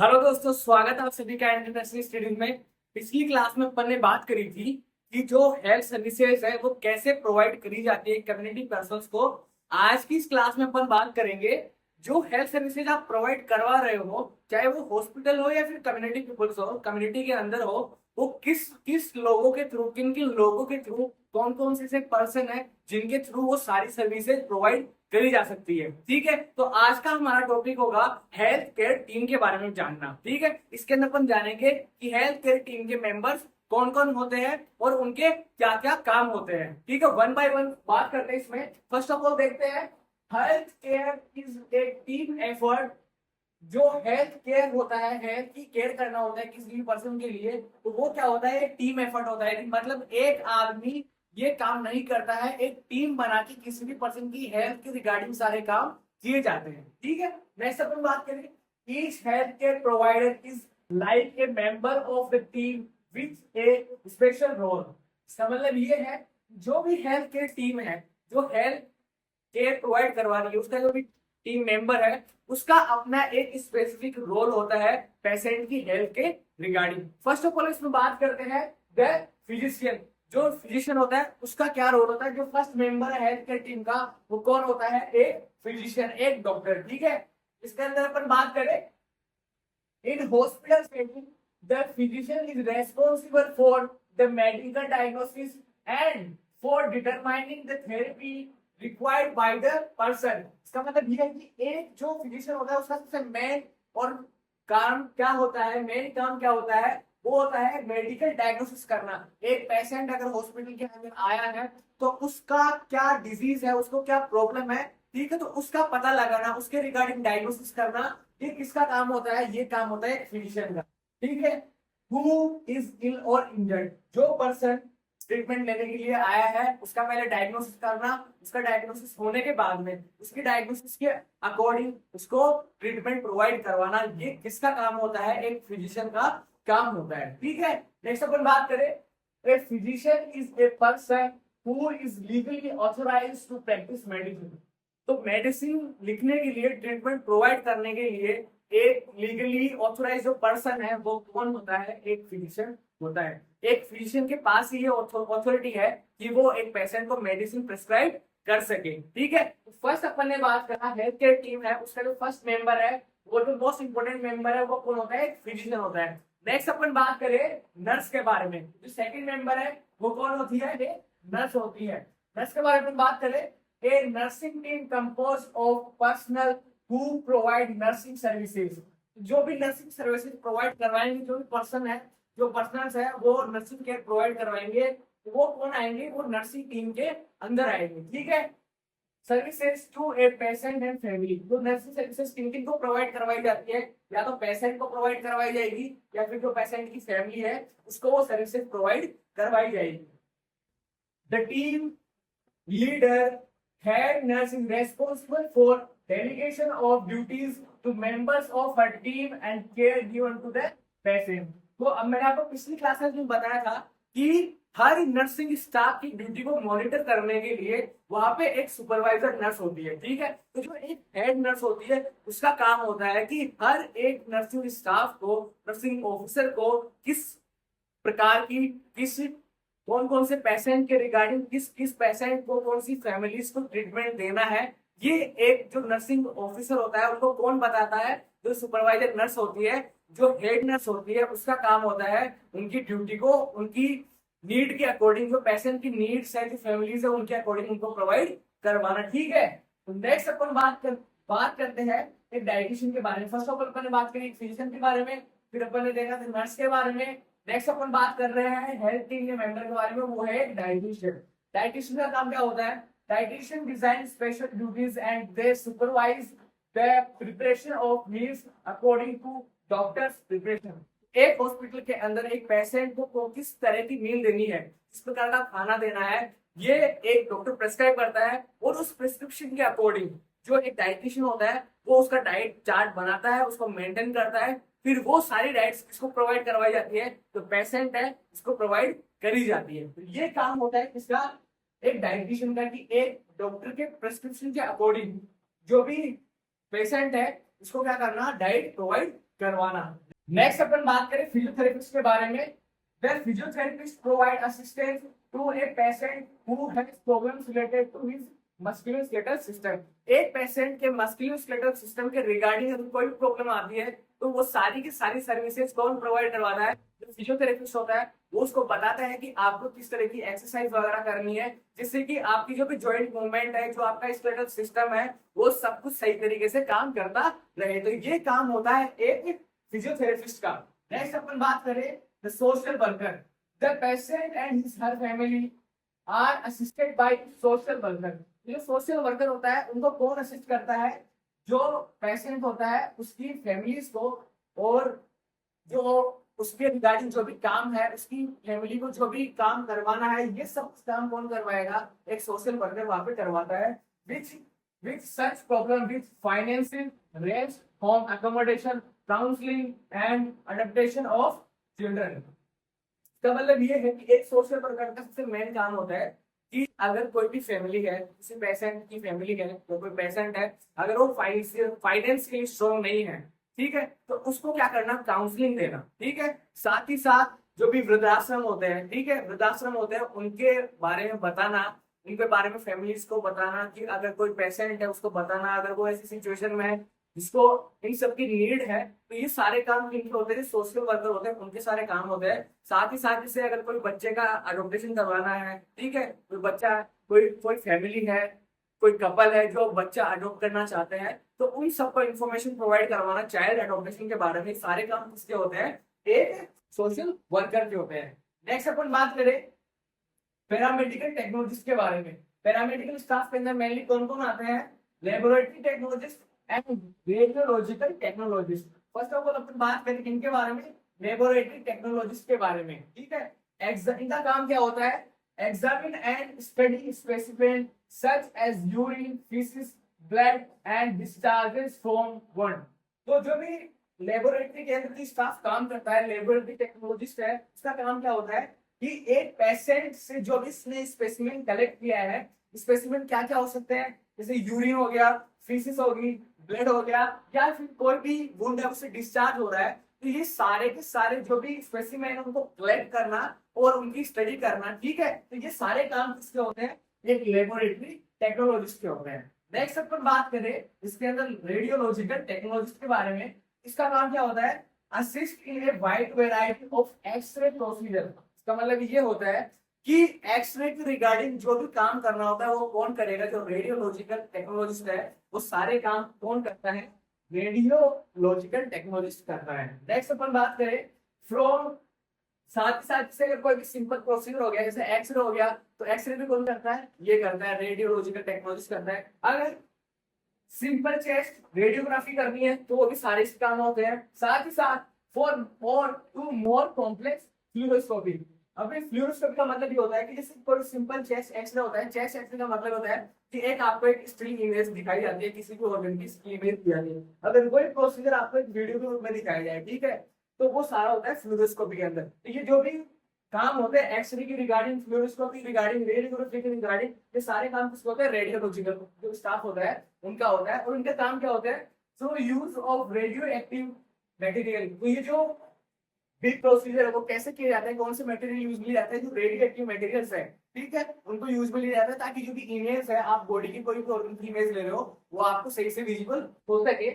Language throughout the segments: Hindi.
हेलो दोस्तों, स्वागत है आप सभी का इंटरनेशनल स्टडीज में। पिछली क्लास में अपन ने बात करी थी कि जो हेल्थ सर्विसेज है वो कैसे प्रोवाइड करी जाती है कम्युनिटी पर्सन्स को। आज की इस क्लास में अपन बात करेंगे जो हेल्थ सर्विसेज आप प्रोवाइड करवा रहे हो, चाहे वो हॉस्पिटल हो या फिर कम्युनिटी पीपल्स हो, कम्युनिटी के अंदर हो, वो किस किस लोगों के थ्रू, किन किन लोगों के थ्रू, कौन कौन से पर्सन है जिनके थ्रू वो सारी सर्विसेज प्रोवाइड करी जा सकती है। ठीक है, तो आज का हमारा टॉपिक होगा हेल्थ केयर टीम के बारे में जानना। ठीक है, इसके अंदर अपन जानेंगे कि हेल्थ केयर टीम के मेंबर्स कौन कौन होते हैं और उनके क्या क्या काम होते हैं। ठीक है, वन बाय वन बात करते हैं इसमें। फर्स्ट ऑफ ऑल देखते हैं, health care is a team effort. जो हेल्थ केयर होता है, हेल्थ की केयर करना होता है किसी भी पर्सन के लिए, तो वो क्या होता है, एक टीम एफर्ट होता है। मतलब एक आदमी ये काम नहीं करता है, एक टीम बना के किसी भी पर्सन की हेल्थ के रिगार्डिंग सारे काम किए जाते हैं। ठीक है, नेक्स्ट अपन बात करें, each health care provider is like a member of the team with a special role. इसका मतलब ये है, जो भी हेल्थ केयर टीम है, जो हेल्थ केयर प्रोवाइड करवा रही है, उसका जो भी टीम मेंबर है, उसका अपना एक स्पेसिफिक रोल होता है पेशेंट की हेल्थ के रिगार्डिंग। फर्स्ट ऑफ ऑल इसमें बात करते हैं द फिजिशियन। जो फिजिशियन होता है उसका क्या रोल होता है, जो फर्स्ट मेंबर है हेल्थ केयर टीम का, वो कौन होता है, एक फिजिशियन, एक डॉक्टर। ठीक है, इसके अंदर अपन बात करें, in hospital setting the physician is responsible for the medical diagnosis and for determining the therapy required by the person. इसका मतलब ये है कि एक जो फिजिशियन होता है उसका सबसे मेन और काम क्या होता है, मेन काम क्या होता है, वो होता है मेडिकल डायग्नोसिस करना। एक पेशेंट अगर हॉस्पिटल के अंदर आया है तो उसका क्या डिजीज है, उसको क्या प्रॉब्लम है, ठीक है, तो उसका पता लगाना, उसके रिगार्डिंग डायग्नोसिस करना, ये किसका काम होता है, ये काम होता है फिजिशियन का। ठीक है, हु इज इल और इंजर्ड, जो पर्सन ट्रीटमेंट लेने के लिए आया है उसका पहले डायग्नोसिस करना, उसका डायग्नोसिस होने के बाद में उसकी डायग्नोसिस के अकॉर्डिंग उसको ट्रीटमेंट प्रोवाइड करवाना, ये किसका काम होता है, एक फिजिशियन का काम होता है। ठीक है, नेक्स्ट अपन बात करें, a physician is a person who is legally authorised to practise medicine. तो मेडिसिन लिखने के लिए, ट्रीटमेंट प्रोवाइड करने के लिए एक लीगली ऑथोराइज जो पर्सन है वो कौन होता है, एक फिजिशियन होता है। एक फिजिशियन के पास ये ऑथोरिटी है कि वो एक पेशेंट को मेडिसिन प्रिस्क्राइब कर सके। ठीक है, फर्स्ट अपन ने बात करा हेल्थ केयर टीम है, उसका जो फर्स्ट मेंबर है, वो जो मोस्ट इंपोर्टेंट मेंबर है, वो कौन होता है, एक फिजिशियन होता है। नेक्स्ट अपन बात करें नर्स के बारे में, जो सेकंड मेंबर है वो कौन होती है, नर्स होती है। नर्स के बारे में बात करें, a nursing team composed of personnel who provide nursing services। जो भी नर्सिंग सर्विसेज प्रोवाइड करवाएंगे, जो भी पर्सन है, जो पर्सनल्स है वो नर्सिंग केयर प्रोवाइड करवाएंगे, वो कौन आएंगे, वो नर्सिंग टीम के अंदर आएंगे। ठीक है, services to a patient and family, जो नर्सिंग सर्विसेज किन किन को प्रोवाइड करवाई जाती है, या तो पेशेंट को प्रोवाइड करवाई जाएगी या फिर जो पेशेंट की फैमिली है उसको वो सर्विसेज प्रोवाइड करवाई जाएगी। The team leader head nurse is responsible for delegation of duties to members of her team and care given to the patient। तो अब मैंने आपको पिछली क्लास में बताया था कि हर नर्सिंग स्टाफ की ड्यूटी को मॉनिटर करने के लिए वहां पे एक सुपरवाइजर नर्स होती है। ठीक है, तो जो एक हेड नर्स होती है उसका काम होता है कि हर एक नर्सिंग स्टाफ को, नर्सिंग ऑफिसर को किस प्रकार की, किस कौन कौन से पेशेंट के रिगार्डिंग, किस किस पेशेंट को, कौन सी फैमिलीज को ट्रीटमेंट देना है, ये एक जो नर्सिंग ऑफिसर होता है उनको कौन बताता है, जो सुपरवाइजर नर्स होती है, जो हेड नर्स होती है, उसका काम होता है उनकी ड्यूटी को उनकी नीड के अकॉर्डिंग, जो पेशेंट की नीड्स है, जो फैमिलीज है, उनके अकॉर्डिंग उनको प्रोवाइड करवाना। ठीक है, तो नेक्स्ट अपन बात करते हैं एक डाइटिशियन के बारे में। फर्स्ट ऑफ ऑल अपन ने बात करी फिजिशियन के बारे में, फिर अपन ने देखा नर्स के बारे में। नेक्स्ट अपन बात कर रहे हैं हेल्थ टीम के मेंबर के बारे में, वो है डाइटिशियन। डाइटिशियन का काम क्या होता है, dietician design special duties and they supervise the preparation of meals according to doctors preparation. एक हॉस्पिटल के अंदर एक पेशेंट को किस तरह की मील देनी है, किस प्रकार का खाना देना है, ये एक डॉक्टर प्रेस्क्राइब करता है, और उस प्रिस्क्रिप्शन के अकॉर्डिंग जो एक डाइटिशियन होता है वो उसका डाइट चार्ट बनाता है, उसको मेंटेन करता है, फिर वो सारी डाइट्स किसको प्रोवाइड करवाई जाती है, तो पेशेंट है इसको प्रोवाइड करी जाती है। तो ये काम होता है किसका, एक डाइटिशियन का, कि एक डॉक्टर के प्रिस्क्रिप्शन के अकॉर्डिंग जो भी पेशेंट है इसको क्या करना, डाइट प्रोवाइड करवाना। नेक्स्ट अपन बात करें फिजियोथेरेपिस्ट के बारे में। The physiotherapist provide assistance to a patient who has problems related to his musculoskeletal system. एक पेशेंट के मस्कुलोस्केलेटल सिस्टम के रिगार्डिंग अगर कोई प्रॉब्लम आती है तो वो सारी की सारी सर्विसेज कौन प्रोवाइड करवाता है? जो फिजियोथेरेपिस्ट होता है वो उसको बताता है कि आपको किस तरह की एक्सरसाइज वगैरह करनी है जिससे कि आपकी जो भी जॉइंट मूवमेंट है, जो आपका स्केलेटल सिस्टम है, वो सब कुछ सही तरीके से काम करता रहे। तो ये काम होता है एक फिजियोथेरेपिस्ट का। नेक्स्ट अपन बात करें the social worker. The patient and his her family are assisted by social worker. जो सोशल वर्कर होता है उनको कौन असिस्ट करता है? जो पेशेंट होता है उसकी फैमिलीज को, और जो उसके रिगार्डिंग जो भी काम है, उसकी फैमिली को जो भी काम करवाना है, ये सब काम कौन करवाएगा? एक सोशल वर्कर वहां पे करवाता है। Which such problem which financial range home accommodation counselling and adaptation of children. इसका मतलब ये है कि एक सोशल वर्कर का सबसे मेन काम होता है कि अगर कोई भी फैमिली है, किसी पेशेंट की फैमिली है, तो कोई पेशेंट है, अगर वो फाइनेंशियली स्ट्रॉन्ग नहीं है, ठीक है, तो उसको क्या करना? काउंसलिंग देना। ठीक है, साथ ही साथ जो भी वृद्धाश्रम होते हैं, ठीक है, वृद्धाश्रम होते हैं, उनके बारे में बताना, उनके बारे में फैमिलीज को बताना कि अगर कोई पेशेंट है उसको बताना, अगर वो ऐसी सिचुएशन में है जिसको इन सब की नीड है, तो ये सारे काम जिनके होते हैं, सोशल वर्कर होते हैं, उनके सारे काम होते हैं। साथ ही साथ जैसे अगर कोई बच्चे का अडोप्टेशन करवाना है, ठीक है, कोई बच्चा, कोई कोई फैमिली है, कोई कपल है जो बच्चा अडॉप्ट करना चाहते हैं, तो उन सबको इन्फॉर्मेशन प्रोवाइड करवाना चाइल्ड अडोप्टेशन के बारे में, सारे काम किसके होते हैं? एक सोशल वर्कर के होते हैं। नेक्स्ट अपन बात करें पैरामेडिकल टेक्नोलॉजिस्ट के बारे में। पैरामेडिकल स्टाफ के अंदर मेनली कौन कौन आते हैं? Laboratory technologist and radiological technologist. First of all अपन बात करें किनके बारे में? लेबोरेटरी टेक्नोलॉजिस्ट के बारे में। ठीक है, इनका काम क्या होता है? Examine and study specimen such as urine, faeces, blood and discharges from one. तो जो भी लेबोरेटरी के अंदर स्टाफ काम करता है, लेबोरेटरी टेक्नोलॉजिस्ट है, उसका काम क्या होता है कि एक पेशेंट से जो भी इसने स्पेसिमेन कलेक्ट किया है, स्पेसिमेन क्या क्या हो सकते हैं? जैसे यूरिन हो गया, फीसिस होगी, ब्लड हो गया, या फिर कोई भी वुंड है उससे डिस्चार्ज हो रहा है, तो ये सारे के सारे जो भी स्पेसिमेन है उनको कलेक्ट करना और उनकी स्टडी करना। ठीक है, तो ये सारे काम किसके होते हैं? एक लेबोरेटरी टेक्नोलॉजिस्ट के होते हैं। नेक्स्ट अपन बात करें इसके अंदर रेडियोलॉजिकल टेक्नोलॉजिस्ट के बारे में। इसका काम क्या होता है? Assist in a wide variety of x ray procedure. इसका मतलब ये होता है कि एक्सरे के रिगार्डिंग जो भी काम करना होता है वो कौन करेगा? जो रेडियोलॉजिकल टेक्नोलॉजिस्ट है वो सारे काम कौन करता है? रेडियोलॉजिकल टेक्नोलॉजिस्ट करता है। नेक्स्ट अपन बात करें फ्रॉम, साथ ही साथ से अगर कोई भी सिंपल प्रोसीजर हो गया, जैसे एक्सरे हो गया, तो एक्सरे भी कौन करता है? ये करता है, रेडियोलॉजिकल टेक्नोलॉजिस्ट करता है। अगर सिंपल चेस्ट रेडियोग्राफी करनी है तो वो भी सारे इस काम होते हैं। साथ ही साथ for more to more complex fluoroscopy. अभी फ्लूरोस्कोपी का मतलब ये होता है कि जैसे कोई सिंपल चेस्ट एक्सरे होता है, चेस्ट एक्सरे का मतलब होता है कि एक आपको एक स्टिल इमेज दिखाई जाती है, किसी भी ऑर्गन की इमेज दी जाती है। अगर कोई प्रोसीजर आपको एक वीडियो के रूप में दिखाया जाए, ठीक है, तो वो सारा होता है फ्लूरोस्कोपी के अंदर। तो ये जो भी काम होते हैं एक्सरे की रिगार्डिंग, फ्लूरोस्कोपी रिगार्डिंग, रेडियोग्राफी की रिगार्डिंग, ये सारे काम किसके होते हैं? रेडियोलॉजिकल जो स्टाफ होता है उनका होता है। और उनका काम क्या होता है? So use of radioactive material. तो ये जो बिग प्रोसीजर है वो कैसे किया जाता है, कौन से मटेरियल यूज में लिया जाता है? जो रेडियो एक्टिव मटेरियल्स है, ठीक है, उनको यूज में लिया जाता है ताकि जो भी इमेज है, आप बॉडी की कोई भी ऑर्गन की इमेज ले रहे हो, वो आपको सही से विजिबल हो सके।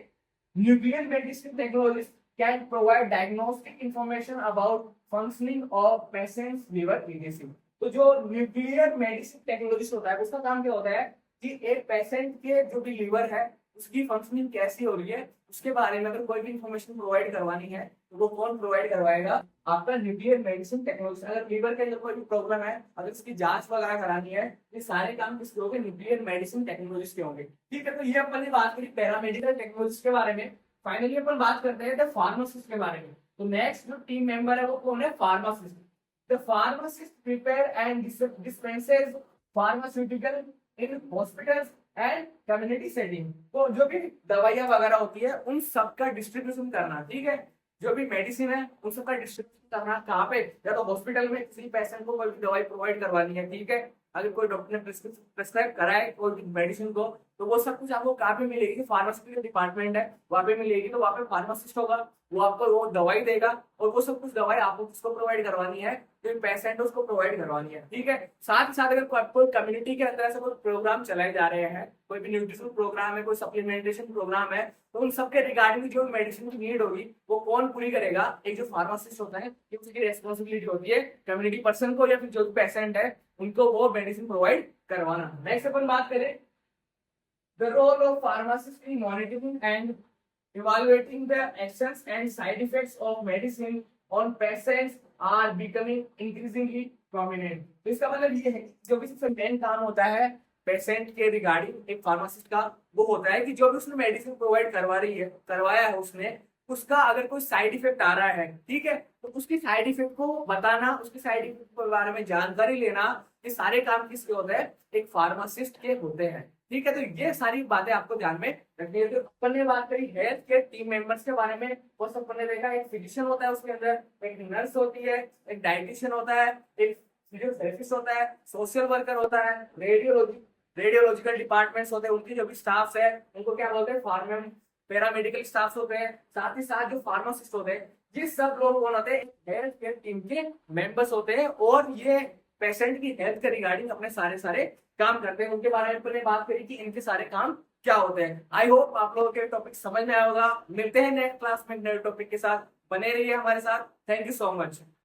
Nuclear medicine technologist can provide diagnostic information about functioning of patient's liver disease। तो जो न्यूक्लियर मेडिसिन टेक्नोलॉजिस्ट होता है उसका काम क्या होता है कि एक पेशेंट के जो भी लिवर है उसकी फंक्शनिंग कैसी हो रही है उसके बारे में अगर कोई भी इंफॉर्मेशन प्रोवाइड करवानी है तो वो कौन प्रोवाइड करवाएगा? आपका न्यूक्लियर मेडिसिन टेक्नोलॉजिस्ट। अगर लिवर के अंदर कोई भी प्रॉब्लम है, अगर इसकी जांच वगैरह करानी है, ये सारे काम किसके होंगे? न्यूक्लियर मेडिसिन टेक्नोलॉजिस्ट के होंगे। ठीक है, तो ये अपन ने बात करी पैरामेडिकल टेक्नोलॉजिस्ट के बारे में। फाइनली अपन बात करते हैं द फार्मासिस्ट के बारे में। तो नेक्स्ट जो टीम मेंबर है वो कौन है? Pharmacist. The pharmacist prepare and dispenses pharmaceutical in hospitals and community setting. तो जो भी दवाइयां वगैरह होती है उन सबका डिस्ट्रीब्यूशन करना, ठीक है, जो भी मेडिसिन है उन सबका डिस्ट्रीब्यूशन करना कहाँ पे? या तो हॉस्पिटल में किसी पेशेंट को कोई भी दवाई प्रोवाइड करवानी है, ठीक है, अगर कोई डॉक्टर ने प्रिस्क्राइब कराए कोई मेडिसिन को, तो वो सब कुछ आपको कहाँ पे मिलेगी, फार्मेसी का डिपार्टमेंट है वहाँ पे मिलेगी। तो वहाँ पे फार्मासिस्ट होगा, वो आपको वो दवाई देगा, और वो सब कुछ दवाई आपको किसको प्रोवाइड करवानी है, जो पेशेंट है उसको प्रोवाइड करवानी है। ठीक है, साथ ही साथ अगर कोई कम्युनिटी के अंदर ऐसे कोई प्रोग्राम चलाए जा रहे हैं, कोई भी न्यूट्रिशन प्रोग्राम है, कोई सप्लीमेंटेशन प्रोग्राम है, तो उन सबके रिगार्डिंग जो मेडिसिन की नीड होगी वो कौन पूरी करेगा, एक जो फार्मासिस्ट होता है, ये उसकी रेस्पॉन्सिबिलिटी होती है कम्युनिटी पर्सन को या फिर जो पेशेंट है उनको वो मेडिसिन प्रोवाइड करवाना। नेक्स्ट अपन बात करें the role of pharmacist in monitoring and evaluating the actions and side effects of medicine on patients are becoming increasingly prominent। तो इसका मतलब ये है कि जो भी सबसे मेन काम होता है पेशेंट के रिगार्डिंग एक फार्मासिस्ट का, वो होता है कि जो भी उसने मेडिसिन प्रोवाइड करवा रही है, करवाया है उसने, उसका अगर कोई साइड इफेक्ट आ रहा है, ठीक है, तो उसकी साइड इफेक्ट को बताना, उसकी साइड इफेक्ट के बारे में जानकारी लेना, ये सारे काम किसके होते हैं, एक फार्मासिस्ट के होते हैं। ठीक है, तो ये सारी बातें आपको ध्यान में रखनी है। तो अपन ने बात करी हेल्थ केयर टीम मेंबर्स के बारे में, वो सब अपन ने देखा, एक फिजिशियन होता है उसके अंदर, एक नर्स होती है, एक डाइटिशियन होता है, एक फिजियोथेरेपिस्ट होता है, सोशल वर्कर होता है, रेडियोलॉजिकल डिपार्टमेंट्स होते हैं, उनकी जो भी स्टाफ है उनको क्या बोलते हैं, फार्म पैरामेडिकल स्टाफ होते हैं। साथ ही साथ जो फार्मासिस्ट होते हैं, ये सब लोग कौन होते हैं, हेल्थ केयर टीम के मेंबर्स होते हैं, और ये पेशेंट की हेल्थ के रिगार्डिंग अपने सारे सारे काम करते हैं। उनके बारे में अपने बात करी कि इनके सारे काम क्या होते हैं। आई होप आप लोगों के टॉपिक समझ में आया होगा। मिलते हैं नेक्स्ट क्लास में नए टॉपिक के साथ, बने रहिए हमारे साथ। Thank you so much.